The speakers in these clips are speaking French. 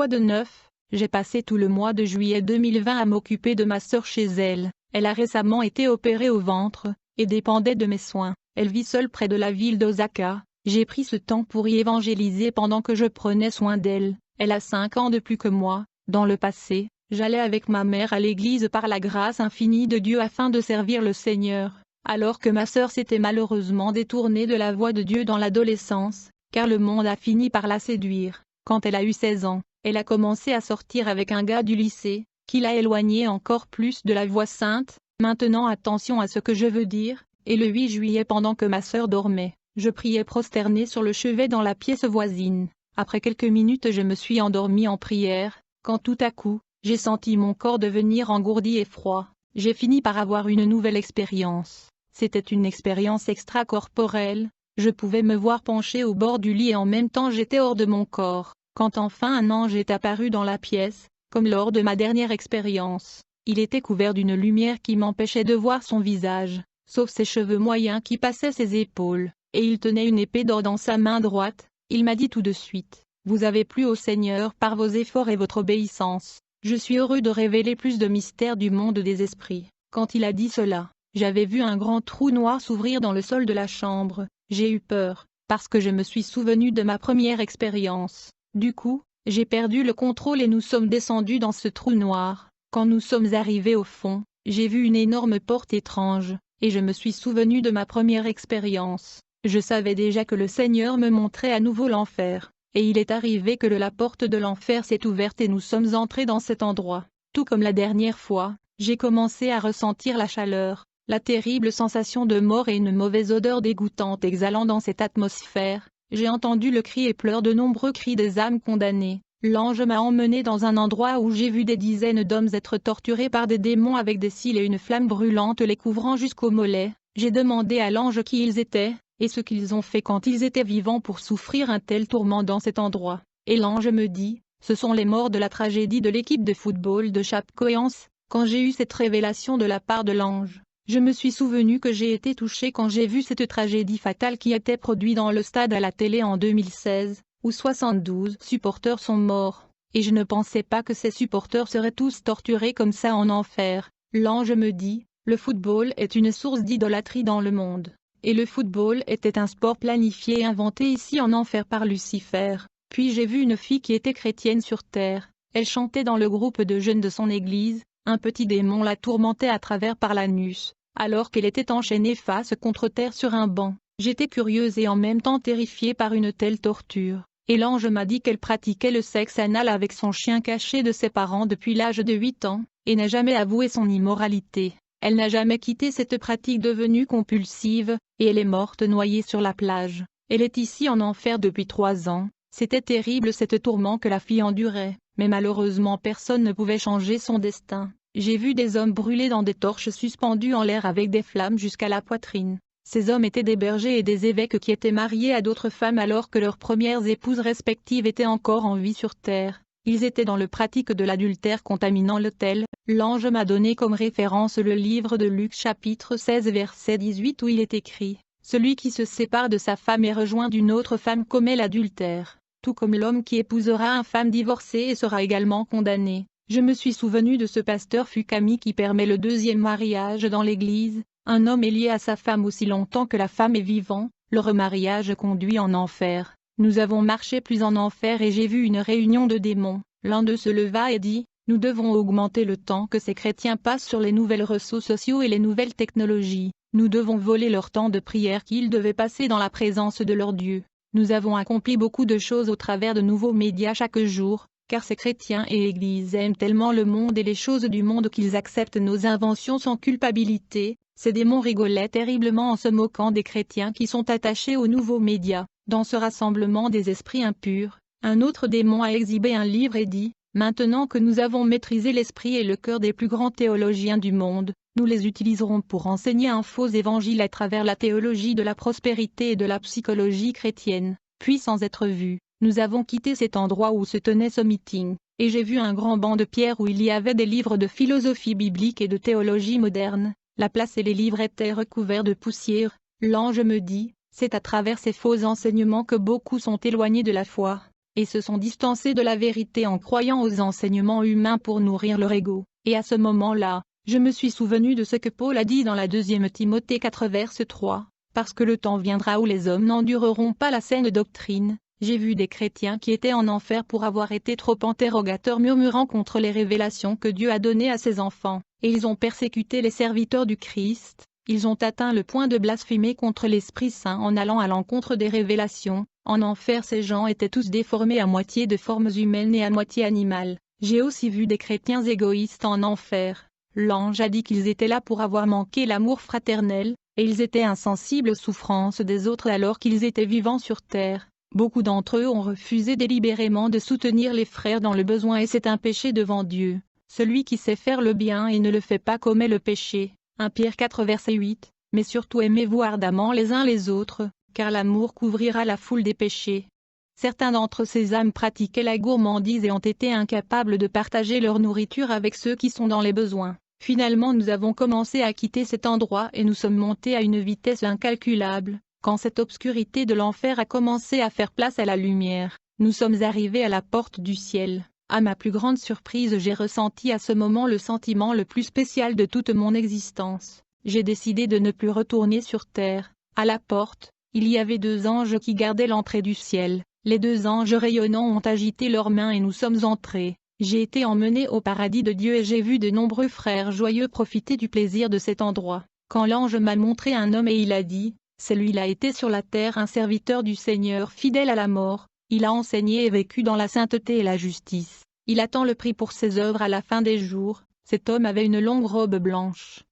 Quoi de neuf? J'ai passé tout le mois de juillet 2020 à m'occuper de ma sœur chez elle. Elle a récemment été opérée au ventre, et dépendait de mes soins. Elle vit seule près de la ville d'Osaka. J'ai pris ce temps pour y évangéliser pendant que je prenais soin d'elle. Elle a 5 ans de plus que moi. Dans le passé, j'allais avec ma mère à l'église par la grâce infinie de Dieu afin de servir le Seigneur. Alors que ma sœur s'était malheureusement détournée de la voie de Dieu dans l'adolescence, car le monde a fini par la séduire. Quand elle a eu 16 ans, elle a commencé à sortir avec un gars du lycée, qui l'a éloignée encore plus de la voie sainte. Maintenant attention à ce que je veux dire, et le 8 juillet pendant que ma sœur dormait, je priais prosternée sur le chevet dans la pièce voisine. Après quelques minutes je me suis endormie en prière, quand tout à coup, j'ai senti mon corps devenir engourdi et froid. J'ai fini par avoir une nouvelle expérience. C'était une expérience extracorporelle. Je pouvais me voir penchée au bord du lit et en même temps j'étais hors de mon corps. Quand enfin un ange est apparu dans la pièce, comme lors de ma dernière expérience, il était couvert d'une lumière qui m'empêchait de voir son visage, sauf ses cheveux moyens qui passaient ses épaules, et il tenait une épée d'or dans sa main droite. Il m'a dit tout de suite: « Vous avez plu au Seigneur par vos efforts et votre obéissance. Je suis heureux de révéler plus de mystères du monde des esprits. » Quand il a dit cela, j'avais vu un grand trou noir s'ouvrir dans le sol de la chambre. J'ai eu peur, parce que je me suis souvenu de ma première expérience. Du coup, j'ai perdu le contrôle et nous sommes descendus dans ce trou noir. Quand nous sommes arrivés au fond, j'ai vu une énorme porte étrange, et je me suis souvenu de ma première expérience. Je savais déjà que le Seigneur me montrait à nouveau l'enfer, et il est arrivé que la porte de l'enfer s'est ouverte et nous sommes entrés dans cet endroit. Tout comme la dernière fois, j'ai commencé à ressentir la chaleur, la terrible sensation de mort et une mauvaise odeur dégoûtante exhalant dans cette atmosphère. J'ai entendu le cri et pleurs de nombreux cris des âmes condamnées. L'ange m'a emmené dans un endroit où j'ai vu des dizaines d'hommes être torturés par des démons avec des cils et une flamme brûlante les couvrant jusqu'aux mollets. J'ai demandé à l'ange qui ils étaient, et ce qu'ils ont fait quand ils étaient vivants pour souffrir un tel tourment dans cet endroit. Et l'ange me dit: « Ce sont les morts de la tragédie de l'équipe de football de Chapecoense. » Quand j'ai eu cette révélation de la part de l'ange, je me suis souvenu que j'ai été touché quand j'ai vu cette tragédie fatale qui était produite dans le stade à la télé en 2016, où 72 supporters sont morts, et je ne pensais pas que ces supporters seraient tous torturés comme ça en enfer. L'ange me dit: « Le football est une source d'idolâtrie dans le monde, et le football était un sport planifié et inventé ici en enfer par Lucifer. » Puis j'ai vu une fille qui était chrétienne sur terre, elle chantait dans le groupe de jeunes de son église. Un petit démon la tourmentait à travers par l'anus, alors qu'elle était enchaînée face contre terre sur un banc. J'étais curieuse et en même temps terrifiée par une telle torture, et l'ange m'a dit qu'elle pratiquait le sexe anal avec son chien caché de ses parents depuis l'âge de 8 ans, et n'a jamais avoué son immoralité. Elle n'a jamais quitté cette pratique devenue compulsive, et elle est morte noyée sur la plage. Elle est ici en enfer depuis 3 ans. C'était terrible cette tourment que la fille endurait, mais malheureusement personne ne pouvait changer son destin. J'ai vu des hommes brûlés dans des torches suspendues en l'air avec des flammes jusqu'à la poitrine. Ces hommes étaient des bergers et des évêques qui étaient mariés à d'autres femmes alors que leurs premières épouses respectives étaient encore en vie sur terre. Ils étaient dans le pratique de l'adultère contaminant l'autel. L'ange m'a donné comme référence le livre de Luc chapitre 16 verset 18 où il est écrit: « Celui qui se sépare de sa femme et rejoint d'une autre femme commet l'adultère. Tout comme l'homme qui épousera une femme divorcée et sera également condamné. » Je me suis souvenu de ce pasteur Fukami qui permet le deuxième mariage dans l'église. Un homme est lié à sa femme aussi longtemps que la femme est vivante, le remariage conduit en enfer. Nous avons marché plus en enfer et j'ai vu une réunion de démons. L'un d'eux se leva et dit: « Nous devons augmenter le temps que ces chrétiens passent sur les nouvelles réseaux sociaux et les nouvelles technologies. Nous devons voler leur temps de prière qu'ils devaient passer dans la présence de leur Dieu. Nous avons accompli beaucoup de choses au travers de nouveaux médias chaque jour. Car ces chrétiens et églises aiment tellement le monde et les choses du monde qu'ils acceptent nos inventions sans culpabilité. » Ces démons rigolaient terriblement en se moquant des chrétiens qui sont attachés aux nouveaux médias. Dans ce rassemblement des esprits impurs, un autre démon a exhibé un livre et dit: « Maintenant que nous avons maîtrisé l'esprit et le cœur des plus grands théologiens du monde, nous les utiliserons pour enseigner un faux évangile à travers la théologie de la prospérité et de la psychologie chrétienne. » Puis sans être vus, nous avons quitté cet endroit où se tenait ce meeting, et j'ai vu un grand banc de pierre où il y avait des livres de philosophie biblique et de théologie moderne. La place et les livres étaient recouverts de poussière. L'ange me dit: « C'est à travers ces faux enseignements que beaucoup sont éloignés de la foi. et se sont distancés de la vérité en croyant aux enseignements humains pour nourrir leur ego. Et à ce moment-là, je me suis souvenu de ce que Paul a dit dans la 2 Timothée 4 verset 3, « Parce que le temps viendra où les hommes n'endureront pas la saine doctrine. » J'ai vu des chrétiens qui étaient en enfer pour avoir été trop interrogateurs murmurant contre les révélations que Dieu a données à ses enfants, et ils ont persécuté les serviteurs du Christ, ils ont atteint le point de blasphémer contre l'Esprit Saint en allant à l'encontre des révélations. En enfer ces gens étaient tous déformés à moitié de formes humaines et à moitié animales. J'ai aussi vu des chrétiens égoïstes en enfer. L'ange a dit qu'ils étaient là pour avoir manqué l'amour fraternel, et ils étaient insensibles aux souffrances des autres alors qu'ils étaient vivants sur terre. Beaucoup d'entre eux ont refusé délibérément de soutenir les frères dans le besoin et c'est un péché devant Dieu. Celui qui sait faire le bien et ne le fait pas commet le péché. 1 Pierre 4 verset 8. Mais surtout aimez-vous ardemment les uns les autres, car l'amour couvrira la foule des péchés. Certains d'entre ces âmes pratiquaient la gourmandise et ont été incapables de partager leur nourriture avec ceux qui sont dans les besoins. Finalement nous avons commencé à quitter cet endroit et nous sommes montés à une vitesse incalculable. Quand cette obscurité de l'enfer a commencé à faire place à la lumière, nous sommes arrivés à la porte du ciel. À ma plus grande surprise, j'ai ressenti à ce moment le sentiment le plus spécial de toute mon existence. J'ai décidé de ne plus retourner sur terre. À la porte, il y avait 2 anges qui gardaient l'entrée du ciel. Les 2 anges rayonnants ont agité leurs mains et nous sommes entrés. J'ai été emmené au paradis de Dieu et j'ai vu de nombreux frères joyeux profiter du plaisir de cet endroit. Quand l'ange m'a montré un homme et il a dit, celui-là était sur la terre un serviteur du Seigneur fidèle à la mort, il a enseigné et vécu dans la sainteté et la justice. Il attend le prix pour ses œuvres à la fin des jours. Cet homme avait une longue robe blanche.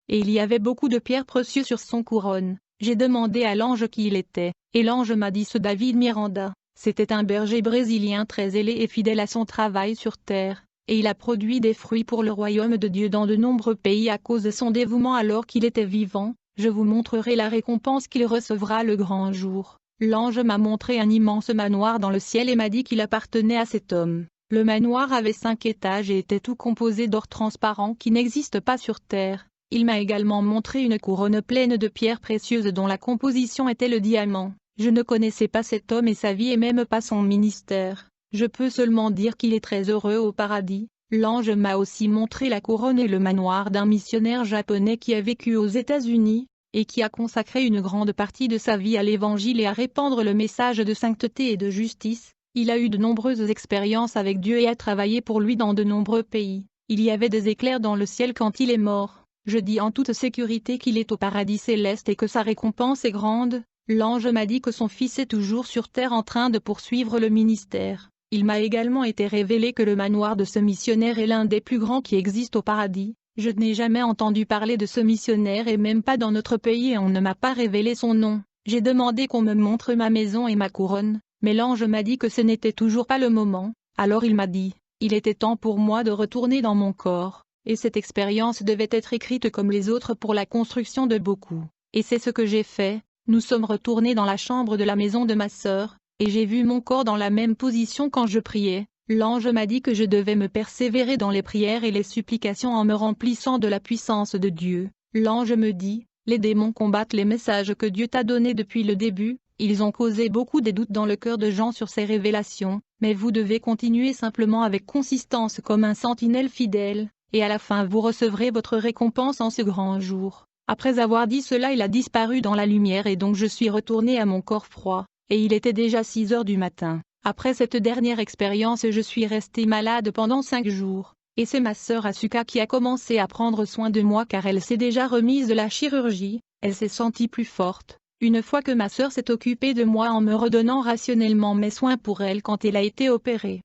Et il y avait beaucoup de pierres précieuses sur son couronne. J'ai demandé à l'ange qui il était, et l'ange m'a dit ce David Miranda. C'était un berger brésilien très zélé et fidèle à son travail sur terre, et il a produit des fruits pour le royaume de Dieu dans de nombreux pays à cause de son dévouement alors qu'il était vivant. Je vous montrerai la récompense qu'il recevra le grand jour. L'ange m'a montré un immense manoir dans le ciel et m'a dit qu'il appartenait à cet homme. Le manoir avait 5 étages et était tout composé d'or transparent qui n'existe pas sur terre. Il m'a également montré une couronne pleine de pierres précieuses dont la composition était le diamant. Je ne connaissais pas cet homme et sa vie et même pas son ministère. Je peux seulement dire qu'il est très heureux au paradis. L'ange m'a aussi montré la couronne et le manoir d'un missionnaire japonais qui a vécu aux États-Unis, et qui a consacré une grande partie de sa vie à l'Évangile et à répandre le message de sainteté et de justice. Il a eu de nombreuses expériences avec Dieu et a travaillé pour lui dans de nombreux pays. Il y avait des éclairs dans le ciel quand il est mort. Je dis en toute sécurité qu'il est au paradis céleste et que sa récompense est grande. L'ange m'a dit que son fils est toujours sur terre en train de poursuivre le ministère. Il m'a également été révélé que le manoir de ce missionnaire est l'un des plus grands qui existent au paradis. Je n'ai jamais entendu parler de ce missionnaire et même pas dans notre pays et on ne m'a pas révélé son nom. J'ai demandé qu'on me montre ma maison et ma couronne, mais l'ange m'a dit que ce n'était toujours pas le moment. Alors il m'a dit, il était temps pour moi de retourner dans mon corps, et cette expérience devait être écrite comme les autres pour la construction de beaucoup. Et c'est ce que j'ai fait. Nous sommes retournés dans la chambre de la maison de ma sœur, et j'ai vu mon corps dans la même position quand je priais. L'ange m'a dit que je devais me persévérer dans les prières et les supplications en me remplissant de la puissance de Dieu. L'ange me dit, les démons combattent les messages que Dieu t'a donnés depuis le début, ils ont causé beaucoup de doutes dans le cœur de gens sur ces révélations, mais vous devez continuer simplement avec consistance comme un sentinelle fidèle, et à la fin vous recevrez votre récompense en ce grand jour. Après avoir dit cela il a disparu dans la lumière et donc je suis retourné à mon corps froid, et il était déjà 6 heures du matin. Après cette dernière expérience je suis resté malade pendant 5 jours, et c'est ma sœur Asuka qui a commencé à prendre soin de moi car elle s'est déjà remise de la chirurgie, elle s'est sentie plus forte. Une fois que ma sœur s'est occupée de moi en me redonnant rationnellement mes soins pour elle quand elle a été opérée.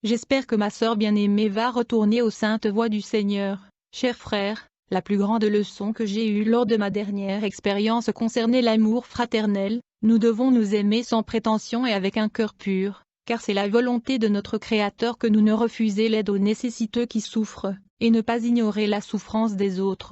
J'espère que ma sœur bien-aimée va retourner aux saintes voies du Seigneur. Chers frères, la plus grande leçon que j'ai eue lors de ma dernière expérience concernait l'amour fraternel. Nous devons nous aimer sans prétention et avec un cœur pur, car c'est la volonté de notre Créateur que nous ne refusions l'aide aux nécessiteux qui souffrent, et ne pas ignorer la souffrance des autres.